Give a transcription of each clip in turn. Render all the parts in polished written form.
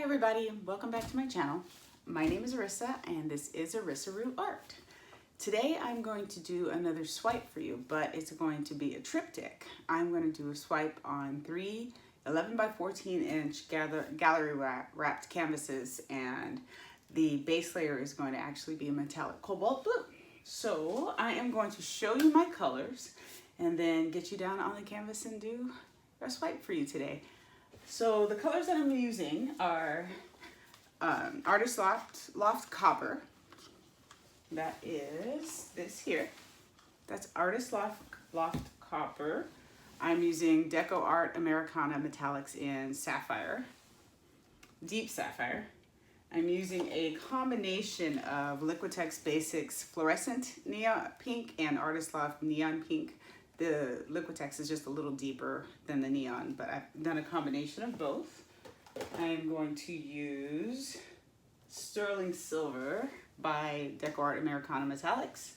Hi everybody, welcome back to my channel. My name is Arissa and this is Arissa Root Art. Today I'm going to do another swipe for you, but it's going to be a triptych. I'm going to do a swipe on 3 11 by 14 inch gallery wrapped canvases, and the base layer is going to actually be a metallic cobalt blue. So I am going to show you my colors and then get you down on the canvas and do a swipe for you today. So the colors that I'm using are Artist Loft Copper. That is this here. That's Artist Loft Copper. I'm using DecoArt Americana Metallics in Sapphire, Deep Sapphire. I'm using a combination of Liquitex Basics Fluorescent Neon Pink and Artist Loft Neon Pink. The Liquitex is just a little deeper than the neon, but I've done a combination of both. I'm going to use Sterling Silver by DecoArt Americana Metallics.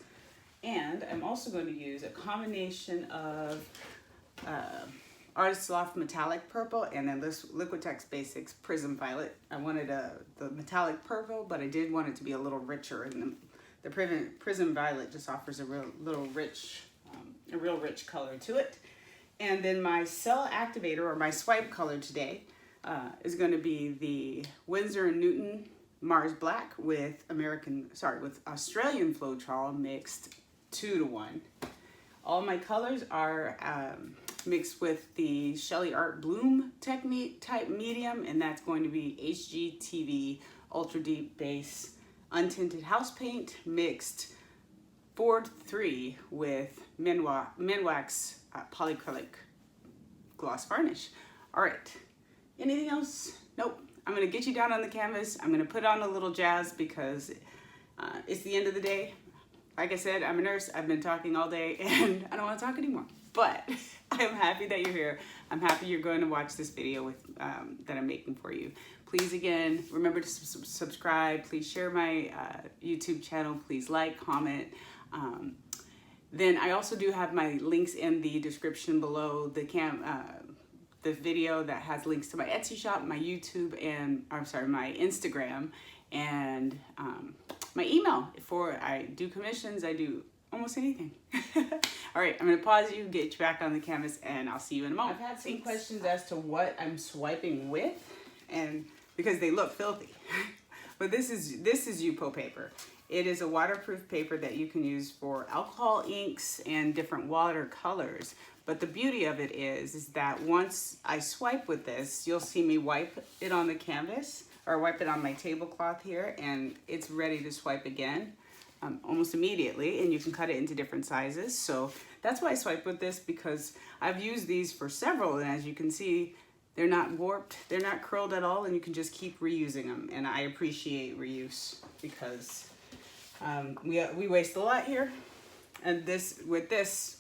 And I'm also going to use a combination of Artist Loft Metallic Purple and then this Liquitex Basics Prism Violet. I wanted the metallic purple, but I did want it to be a little richer, and the Prism Violet just offers a real rich color to it. And then my cell activator, or my swipe color today, is going to be the Winsor Newton Mars Black with Australian Floetrol mixed 2-to-1. All my colors are mixed with the Shelly Art Bloom technique type medium, and that's going to be HGTV Ultra Deep Base Untinted House Paint mixed 4-3 with Minwax Polycrylic gloss varnish. All right, anything else? Nope. I'm gonna get you down on the canvas. I'm gonna put on a little jazz because it's the end of the day. Like I said, I'm a nurse. I've been talking all day and I don't want to talk anymore. But I'm happy that you're here. I'm happy you're going to watch this video that I'm making for you. Please, again, remember to subscribe. Please share my YouTube channel. Please like, comment. Then I also do have my links in the description below the video that has links to my Etsy shop, my YouTube, and my Instagram, and my email. I do commissions, I do almost anything. All right, I'm gonna pause you, get you back on the canvas, and I'll see you in a moment. I've had some questions as to what I'm swiping with, and because they look filthy. But this is Yupo paper. It is a waterproof paper that you can use for alcohol inks and different watercolors. But the beauty of it is that once I swipe with this, you'll see me wipe it on the canvas or wipe it on my tablecloth here, and it's ready to swipe again almost immediately, and you can cut it into different sizes. So that's why I swipe with this, because I've used these for several, and as you can see, they're not warped, they're not curled at all, and you can just keep reusing them. And I appreciate reuse because we waste a lot here, and with this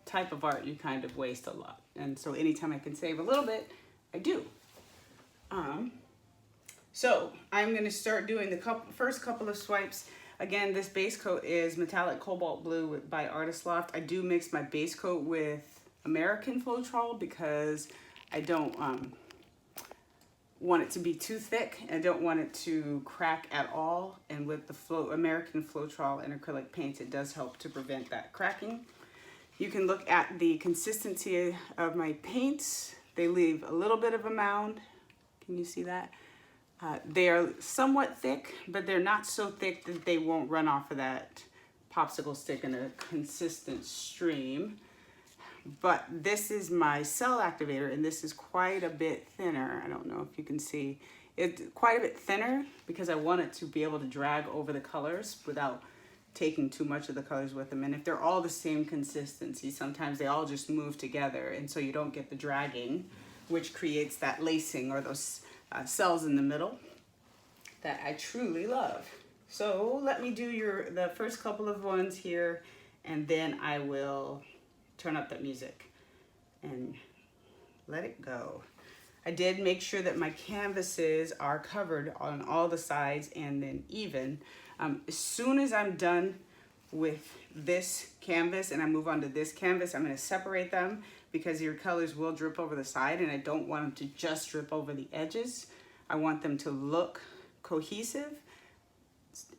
type of art you kind of waste a lot, and so anytime I can save a little bit, I do. So I'm going to start doing the first couple of swipes. Again, this base coat is metallic cobalt blue by Artist Loft. I do mix my base coat with American Floetrol because I don't want it to be too thick. I don't want it to crack at all. And with the American Floetrol and acrylic paints, it does help to prevent that cracking. You can look at the consistency of my paints. They leave a little bit of a mound. Can you see that? They are somewhat thick, but they're not so thick that they won't run off of that popsicle stick in a consistent stream. But this is my cell activator, and this is quite a bit thinner. I don't know if you can see. It's quite a bit thinner because I want it to be able to drag over the colors without taking too much of the colors with them. And if they're all the same consistency, sometimes they all just move together, and so you don't get the dragging, which creates that lacing or those cells in the middle that I truly love. So let me do the first couple of ones here, and then I will turn up that music and let it go. I did make sure that my canvases are covered on all the sides and then even. As soon as I'm done with this canvas and I move on to this canvas, I'm going to separate them because your colors will drip over the side, and I don't want them to just drip over the edges. I want them to look cohesive,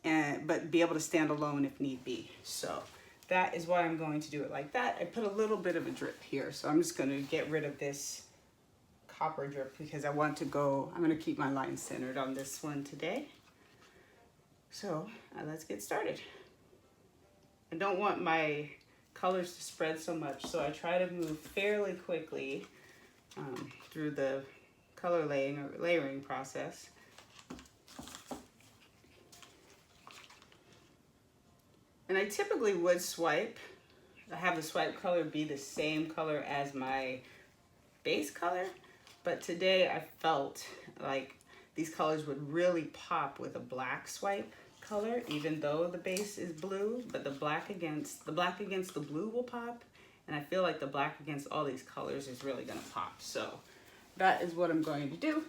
but be able to stand alone if need be. So that is why I'm going to do it like that. I put a little bit of a drip here, so I'm just going to get rid of this copper drip because I'm going to keep my line centered on this one today. So let's get started. I don't want my colors to spread so much, so I try to move fairly quickly through the color layering process. And I typically would have the swipe color be the same color as my base color, but today I felt like these colors would really pop with a black swipe color, even though the base is blue, but the black against the blue will pop, and I feel like the black against all these colors is really gonna pop. So that is what I'm going to do.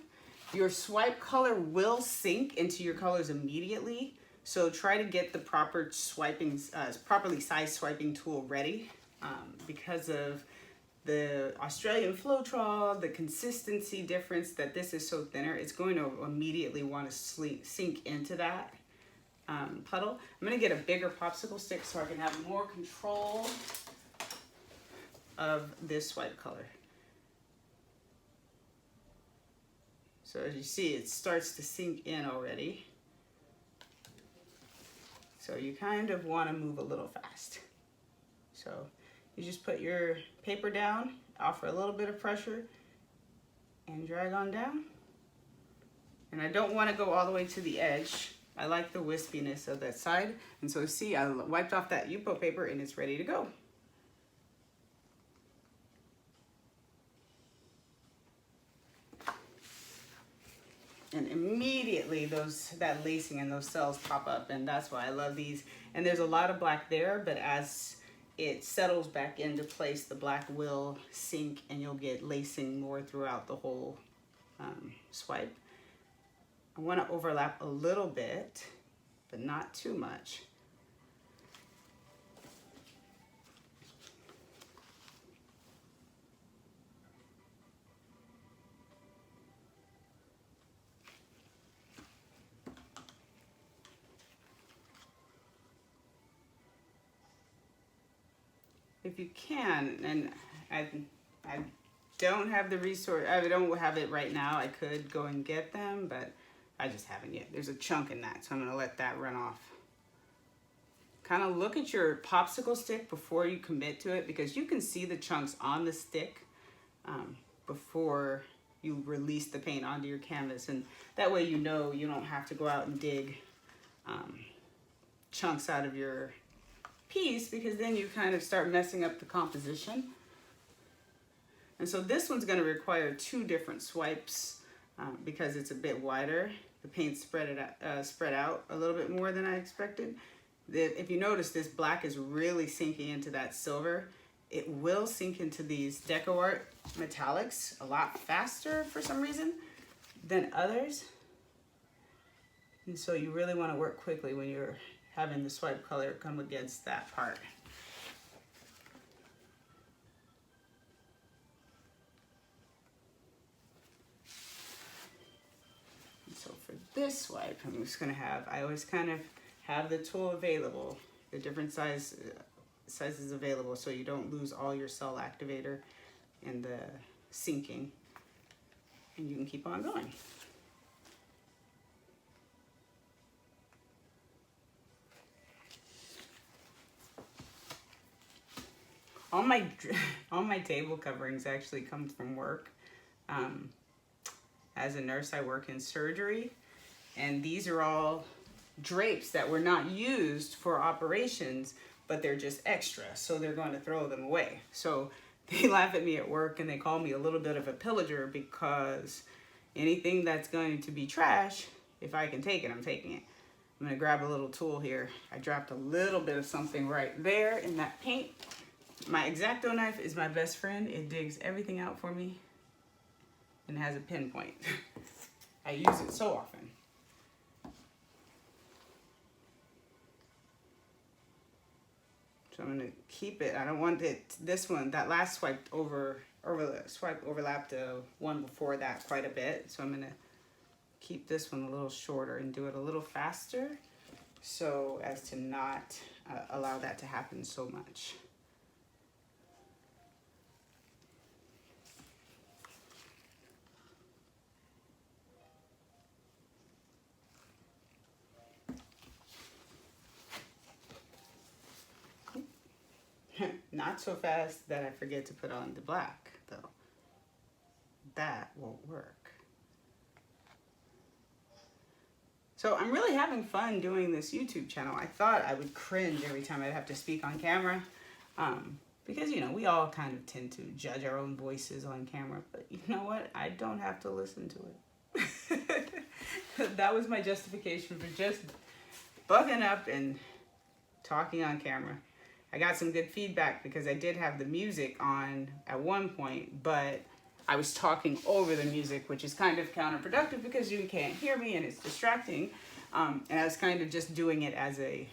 Your swipe color will sink into your colors immediately, so try to get the proper swiping, properly sized swiping tool ready because of the Australian Floetrol, the consistency difference that this is so thinner, it's going to immediately want to sink into that puddle. I'm going to get a bigger popsicle stick so I can have more control of this swipe color. So as you see, it starts to sink in already. So you kind of want to move a little fast. So you just put your paper down, offer a little bit of pressure, and drag on down. And I don't want to go all the way to the edge. I like the wispiness of that side. And so see, I wiped off that Yupo paper and it's ready to go. And immediately that lacing and those cells pop up, and that's why I love these. And there's a lot of black there, but as it settles back into place, the black will sink and you'll get lacing more throughout the whole swipe. I want to overlap a little bit, but not too much. If you can, and I don't have the resource, I don't have it right now. I could go and get them, but I just haven't yet. There's a chunk in that, so I'm gonna let that run off. Kind of look at your popsicle stick before you commit to it, because you can see the chunks on the stick before you release the paint onto your canvas, and that way you know you don't have to go out and dig chunks out of your piece, because then you kind of start messing up the composition. And so this one's going to require two different swipes because it's a bit wider. The paint spread out a little bit more than I expected. If you notice, this black is really sinking into that silver. It will sink into these DecoArt Metallics a lot faster for some reason than others. And so you really want to work quickly when you're having the swipe color come against that part. And so for this swipe, I'm just going to I always kind of have the tool available, the different sizes available, so you don't lose all your cell activator in the sinking, and you can keep on going. All my table coverings actually come from work. As a nurse, I work in surgery, and these are all drapes that were not used for operations, but they're just extra, so they're going to throw them away. So they laugh at me at work and they call me a little bit of a pillager, because anything that's going to be trash, if I can take it, I'm taking it. I'm gonna grab a little tool here. I dropped a little bit of something right there in that paint. My X-Acto knife is my best friend. It digs everything out for me and has a pinpoint. I use it so often. So I'm gonna keep it. I don't want it, this one, that last swipe overlapped the one before that quite a bit. So I'm gonna keep this one a little shorter and do it a little faster so as to not allow that to happen so much. Not so fast that I forget to put on the black, though. That won't work. So I'm really having fun doing this YouTube channel. I thought I would cringe every time I'd have to speak on camera. Because, you know, we all kind of tend to judge our own voices on camera. But you know what? I don't have to listen to it. That was my justification for just bugging up and talking on camera. I got some good feedback because I did have the music on at one point, but I was talking over the music, which is kind of counterproductive because you can't hear me and it's distracting. And I was kind of just doing it as a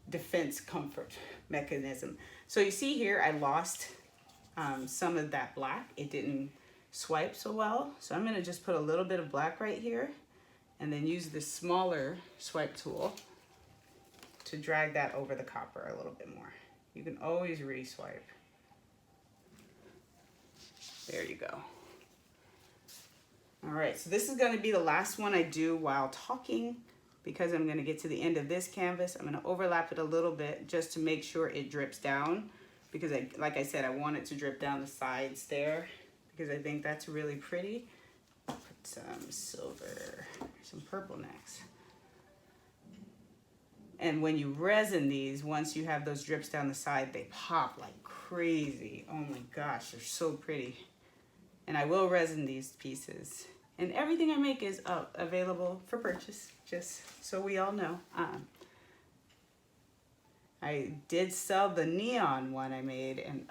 defense comfort mechanism. So you see here, I lost some of that black. It didn't swipe so well. So I'm gonna just put a little bit of black right here and then use this smaller swipe tool to drag that over the copper a little bit more. You can always re-swipe. There you go. All right, so this is going to be the last one I do while talking because I'm going to get to the end of this canvas. I'm going to overlap it a little bit just to make sure it drips down because, like I said, I want it to drip down the sides there because I think that's really pretty. Put some silver, some purple next. And when you resin these, once you have those drips down the side, they pop like crazy. Oh my gosh, they're so pretty. And I will resin these pieces. And everything I make is available for purchase, just so we all know. I did sell the neon one I made, and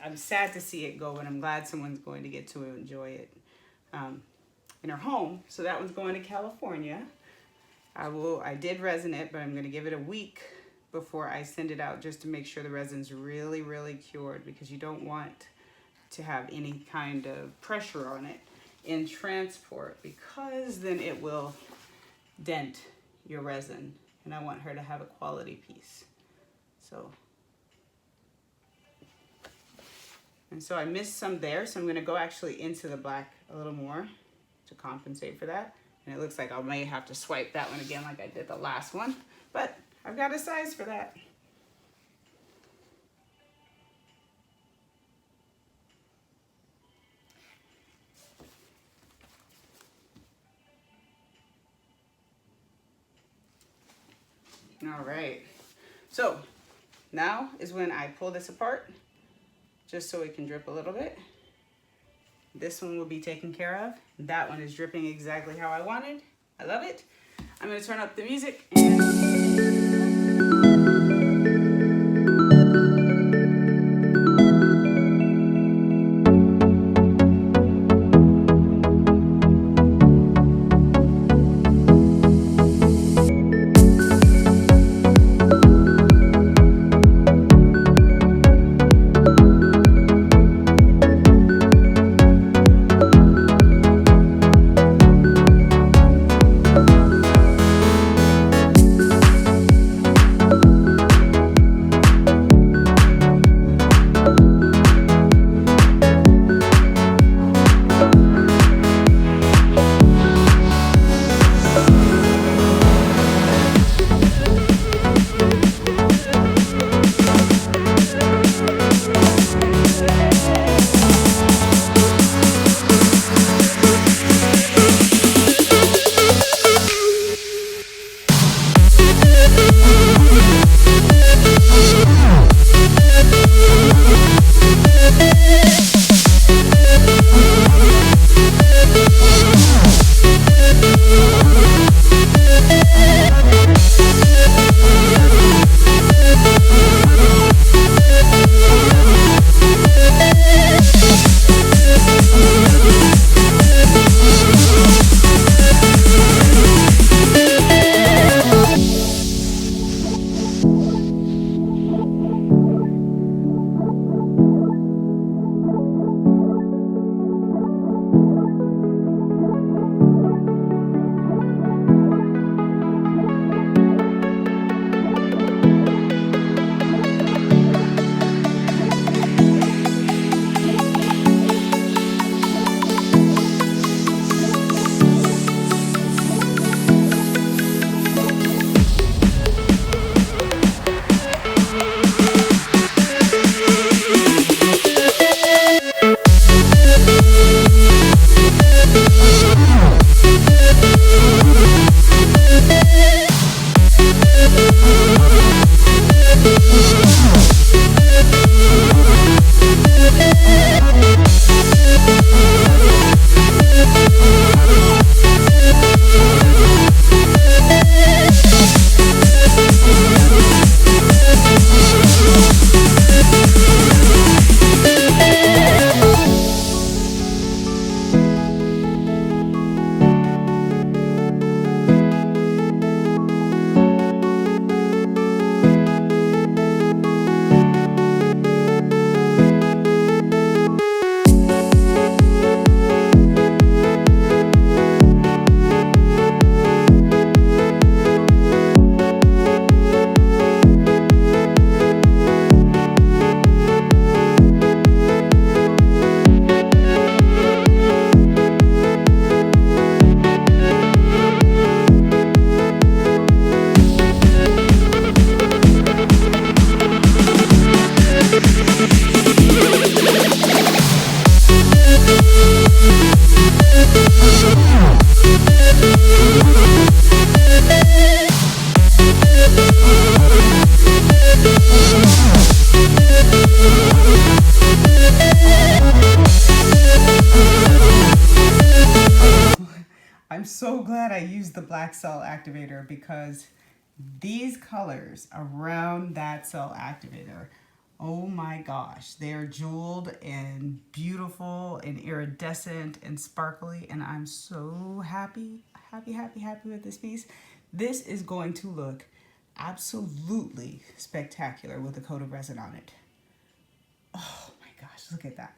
I'm sad to see it go, but I'm glad someone's going to get to enjoy it in her home. So that one's going to California. I did resin it, but I'm going to give it a week before I send it out just to make sure the resin's really, really cured because you don't want to have any kind of pressure on it in transport because then it will dent your resin and I want her to have a quality piece. So I missed some there, so I'm going to go actually into the black a little more to compensate for that. And it looks like I may have to swipe that one again like I did the last one, but I've got a size for that. All right, so now is when I pull this apart just so it can drip a little bit. This one will be taken care of. That one is dripping exactly how I wanted. I love it. I'm going to turn up the music and so glad I used the black cell activator because these colors around that cell activator, oh my gosh, they are jeweled and beautiful and iridescent and sparkly, and I'm so happy with this piece. This is going to look absolutely spectacular with a coat of resin on it. Oh my gosh, look at that.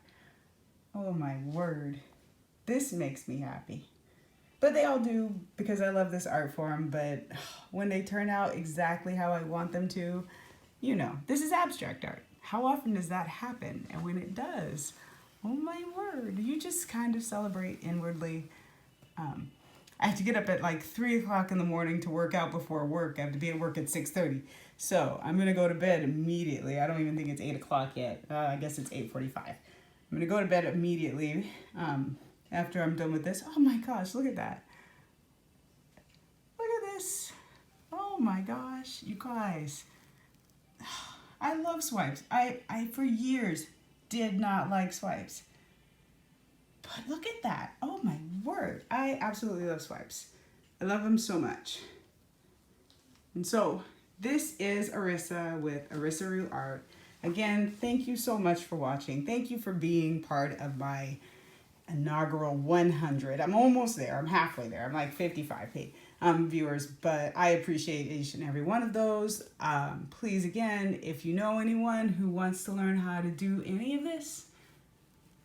Oh my word. This makes me happy. But they all do because I love this art form, but when they turn out exactly how I want them to, you know, this is abstract art. How often does that happen? And when it does, oh my word, you just kind of celebrate inwardly. I have to get up at like 3 o'clock in the morning to work out before work. I have to be at work at 6:30. So I'm gonna go to bed immediately. I don't even think it's 8 o'clock yet. I guess it's 8:45. I'm gonna go to bed immediately after I'm done with this. Oh my gosh, look at that. Look at this. Oh my gosh, you guys. I love swipes. I for years did not like swipes. But look at that. Oh my word. I absolutely love swipes. I love them so much. And so this is Arissa with Arissaru Art. Again, thank you so much for watching. Thank you for being part of my inaugural 100. I'm almost there. I'm halfway there. I'm like 55 viewers, but I appreciate each and every one of those. Please, again, if you know anyone who wants to learn how to do any of this,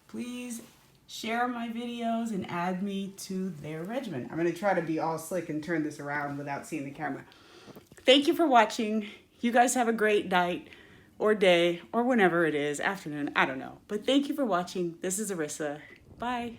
please share my videos and add me to their regimen. I'm going to try to be all slick and turn this around without seeing the camera. Thank you for watching. You guys have a great night or day or whenever it is, afternoon, I don't know. But thank you for watching. This is Arissa. Bye.